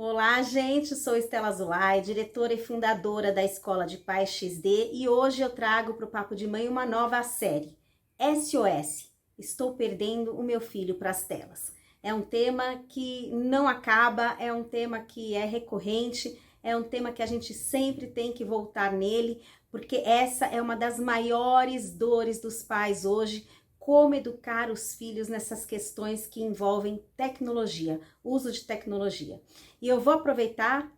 Olá, gente, sou Estela Zulay, diretora e fundadora da Escola de Pais XD e hoje eu trago para o Papo de Mãe uma nova série, SOS, Estou Perdendo o Meu Filho para as Telas. É um tema que não acaba, é um tema que é recorrente, é um tema que a gente sempre tem que voltar nele, porque essa é uma das maiores dores dos pais hoje, como educar os filhos nessas questões que envolvem tecnologia, uso de tecnologia. E eu vou aproveitar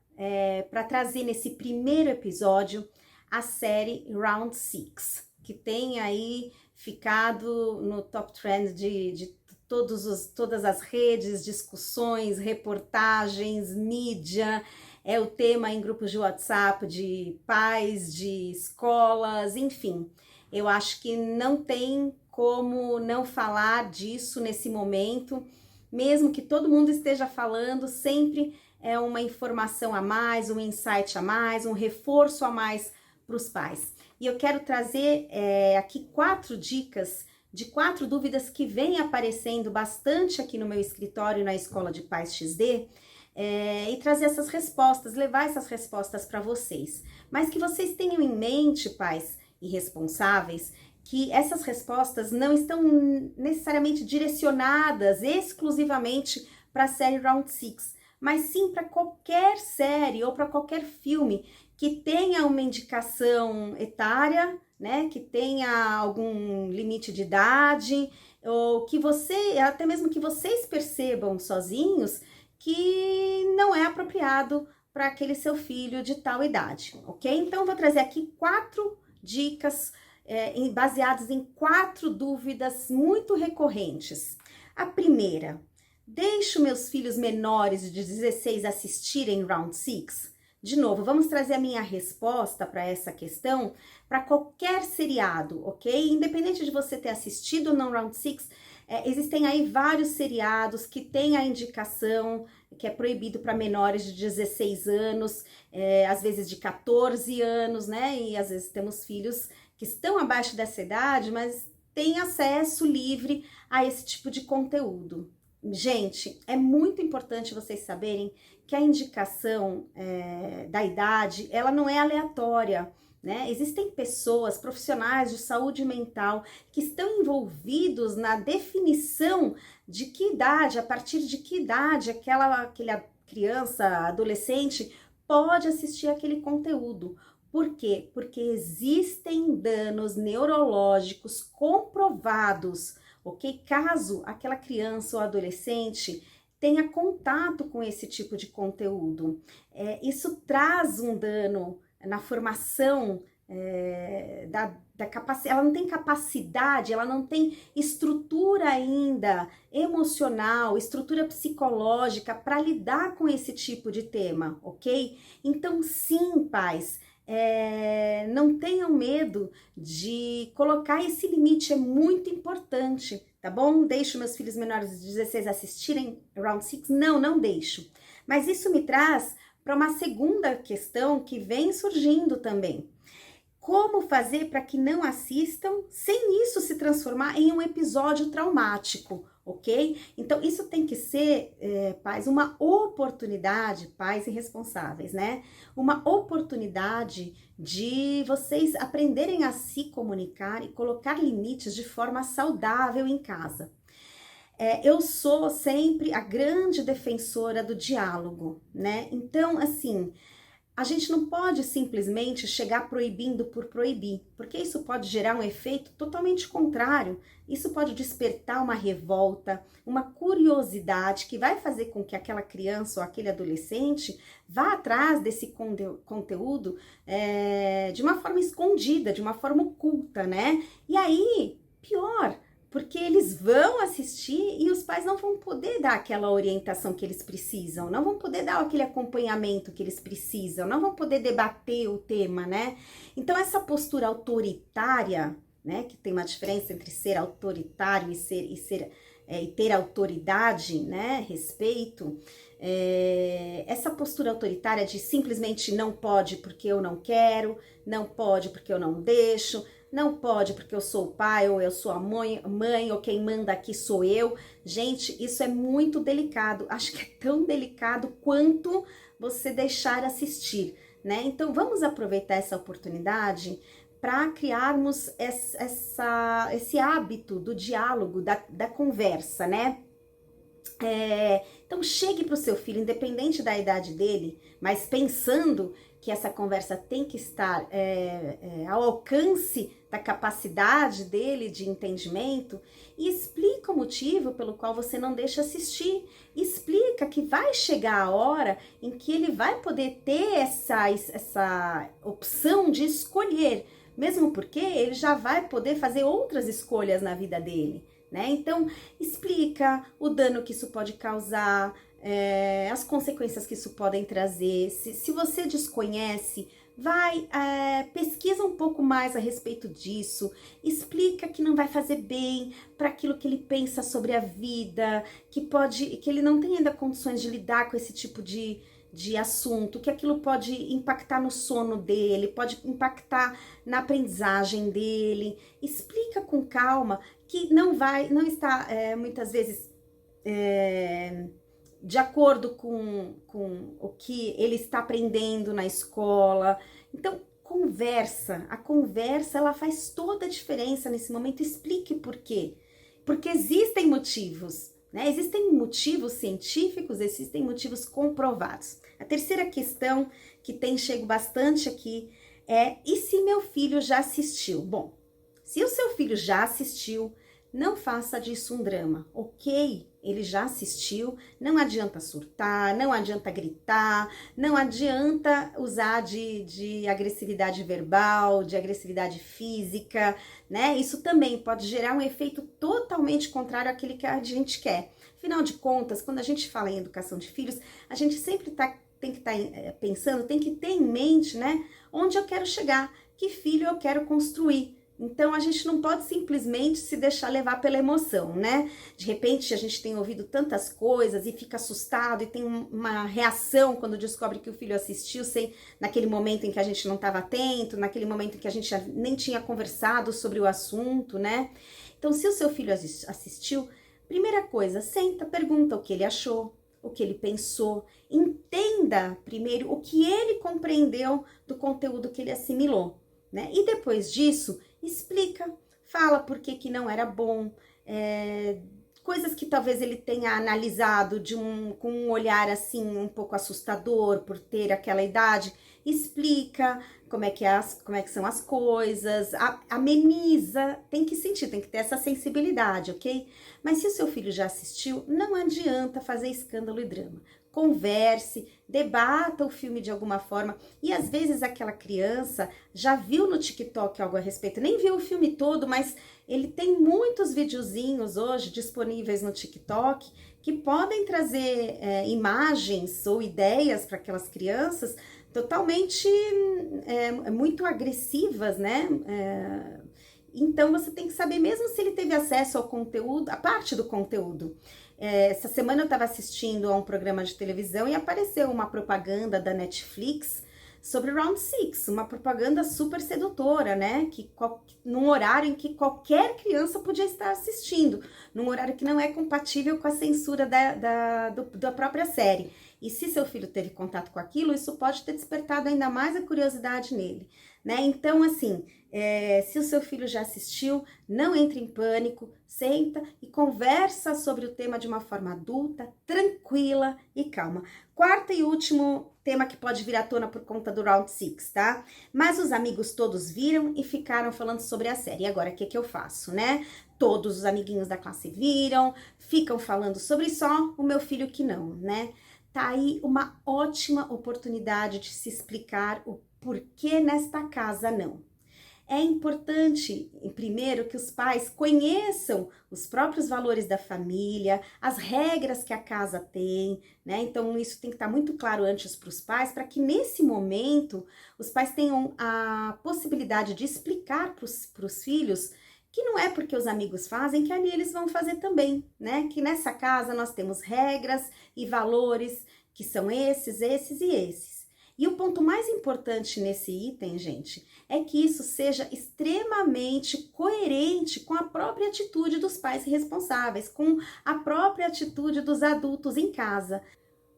para trazer nesse primeiro episódio a série Round Six, que tem aí ficado no top trend de todas as redes, discussões, reportagens, mídia. É o tema em grupos de WhatsApp de pais, de escolas, enfim. Eu acho que não tem como não falar disso nesse momento, mesmo que todo mundo esteja falando, sempre é uma informação a mais, um insight a mais, um reforço a mais para os pais. E eu quero trazer aqui 4 dicas de 4 dúvidas que vêm aparecendo bastante aqui no meu escritório na Escola de Pais XD, e trazer essas respostas, levar essas respostas para vocês. Mas que vocês tenham em mente, pais e responsáveis, que essas respostas não estão necessariamente direcionadas exclusivamente para a série Round Six, mas sim para qualquer série ou para qualquer filme que tenha uma indicação etária, né, que tenha algum limite de idade, ou que até mesmo que vocês percebam sozinhos que não é apropriado para aquele seu filho de tal idade, ok? Então, vou trazer aqui 4 dicas baseadas em 4 dúvidas muito recorrentes. A primeira: deixo meus filhos menores de 16 assistirem Round Six? De novo, vamos trazer a minha resposta para essa questão para qualquer seriado, ok? Independente de você ter assistido ou não Round Six, existem aí vários seriados que têm a indicação que é proibido para menores de 16 anos, às vezes de 14 anos, né? E às vezes temos filhos que estão abaixo dessa idade, mas têm acesso livre a esse tipo de conteúdo. Gente, é muito importante vocês saberem que a indicação da idade, ela não é aleatória, né? Existem pessoas, profissionais de saúde mental, que estão envolvidos na definição de que idade, a partir de que idade aquela criança, adolescente, pode assistir aquele conteúdo. Por quê? Porque existem danos neurológicos comprovados, ok? Caso aquela criança ou adolescente tenha contato com esse tipo de conteúdo. Isso traz um dano na formação da capacidade, ela não tem capacidade, ela não tem estrutura ainda emocional, estrutura psicológica para lidar com esse tipo de tema, ok? Então, sim, pais, não tenham medo de colocar esse limite, é muito importante, tá bom? Deixo meus filhos menores de 16 assistirem Round Six? Não deixo. Mas isso me traz para uma segunda questão que vem surgindo também. Como fazer para que não assistam sem isso se transformar em um episódio traumático, ok? Então, isso tem que ser, pais, uma oportunidade, pais e responsáveis, né? Uma oportunidade de vocês aprenderem a se comunicar e colocar limites de forma saudável em casa. Eu sou sempre a grande defensora do diálogo, né? Então, assim, a gente não pode simplesmente chegar proibindo por proibir, porque isso pode gerar um efeito totalmente contrário. Isso pode despertar uma revolta, uma curiosidade que vai fazer com que aquela criança ou aquele adolescente vá atrás desse conteúdo de uma forma escondida, de uma forma oculta, né? E aí, pior, porque eles vão assistir e os pais não vão poder dar aquela orientação que eles precisam, não vão poder dar aquele acompanhamento que eles precisam, não vão poder debater o tema, né? Então, essa postura autoritária, né, que tem uma diferença entre ser autoritário e ter autoridade, né, respeito, essa postura autoritária de simplesmente não pode porque eu não quero, não pode porque eu não deixo, não pode porque eu sou o pai ou eu sou a mãe ou quem manda aqui sou eu. Gente, isso é muito delicado. Acho que é tão delicado quanto você deixar assistir, né? Então vamos aproveitar essa oportunidade para criarmos esse hábito do diálogo, da conversa, né? Então chegue para o seu filho, independente da idade dele, mas pensando que essa conversa tem que estar ao alcance da capacidade dele de entendimento, e explica o motivo pelo qual você não deixa assistir. Explica que vai chegar a hora em que ele vai poder ter essa opção de escolher, mesmo porque ele já vai poder fazer outras escolhas na vida dele, né? Então, explica o dano que isso pode causar, as consequências que isso podem trazer. Se você desconhece, vai, pesquisa um pouco mais a respeito disso, explica que não vai fazer bem para aquilo que ele pensa sobre a vida, que ele não tem ainda condições de lidar com esse tipo de assunto, que aquilo pode impactar no sono dele, pode impactar na aprendizagem dele. Explica com calma que não está muitas vezes de acordo com o que ele está aprendendo na escola. Então, a conversa ela faz toda a diferença nesse momento. Explique por quê. Porque existem motivos, né? Existem motivos científicos, existem motivos comprovados. A terceira questão que tem chego bastante aqui é: e se meu filho já assistiu? Bom, se o seu filho já assistiu, não faça disso um drama, ok? Ele já assistiu, não adianta surtar, não adianta gritar, não adianta usar de agressividade verbal, de agressividade física, né? Isso também pode gerar um efeito totalmente contrário àquele que a gente quer. Afinal de contas, quando a gente fala em educação de filhos, a gente sempre tem que estar pensando, tem que ter em mente, né? Onde eu quero chegar, que filho eu quero construir. Então, a gente não pode simplesmente se deixar levar pela emoção, né? De repente, a gente tem ouvido tantas coisas e fica assustado e tem uma reação quando descobre que o filho assistiu, naquele momento em que a gente não estava atento, naquele momento em que a gente nem tinha conversado sobre o assunto, né? Então, se o seu filho assistiu, primeira coisa, senta, pergunta o que ele achou, o que ele pensou, entenda primeiro o que ele compreendeu do conteúdo que ele assimilou, né? E depois disso, explica, fala por que não era bom, coisas que talvez ele tenha analisado com um olhar assim um pouco assustador por ter aquela idade. Explica como é que são as coisas, ameniza, tem que sentir, tem que ter essa sensibilidade, ok? Mas se o seu filho já assistiu, não adianta fazer escândalo e drama. Converse, debata o filme de alguma forma, e às vezes aquela criança já viu no TikTok algo a respeito, nem viu o filme todo, mas ele tem muitos videozinhos hoje disponíveis no TikTok que podem trazer imagens ou ideias para aquelas crianças totalmente muito agressivas, né? Então você tem que saber, mesmo se ele teve acesso ao conteúdo, a parte do conteúdo. Essa semana eu estava assistindo a um programa de televisão e apareceu uma propaganda da Netflix sobre Round Six, uma propaganda super sedutora, né? Num horário em que qualquer criança podia estar assistindo, num horário que não é compatível com a censura da própria série. E se seu filho teve contato com aquilo, isso pode ter despertado ainda mais a curiosidade nele, né? Então, assim, se o seu filho já assistiu, não entre em pânico, senta e conversa sobre o tema de uma forma adulta, tranquila e calma. Quarto e último tema que pode vir à tona por conta do Round Six, tá? Mas os amigos todos viram e ficaram falando sobre a série. E agora, o que eu faço, né? Todos os amiguinhos da classe viram, ficam falando sobre só o meu filho que não, né? Tá aí uma ótima oportunidade de se explicar o porquê nesta casa não. É importante, primeiro, que os pais conheçam os próprios valores da família, as regras que a casa tem, né? Então, isso tem que estar muito claro antes para os pais, para que nesse momento os pais tenham a possibilidade de explicar para os filhos que não é porque os amigos fazem que ali eles vão fazer também, né? Que nessa casa nós temos regras e valores que são esses e esses. E o ponto mais importante nesse item, gente, é que isso seja extremamente coerente com a própria atitude dos pais responsáveis, com a própria atitude dos adultos em casa.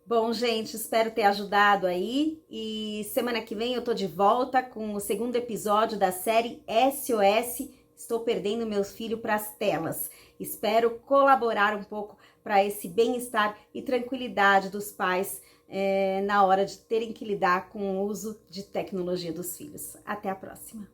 Bom, gente, espero ter ajudado aí e semana que vem eu tô de volta com o segundo episódio da série SOS. Estou perdendo meu filho para as telas. Espero colaborar um pouco para esse bem-estar e tranquilidade dos pais na hora de terem que lidar com o uso de tecnologia dos filhos. Até a próxima!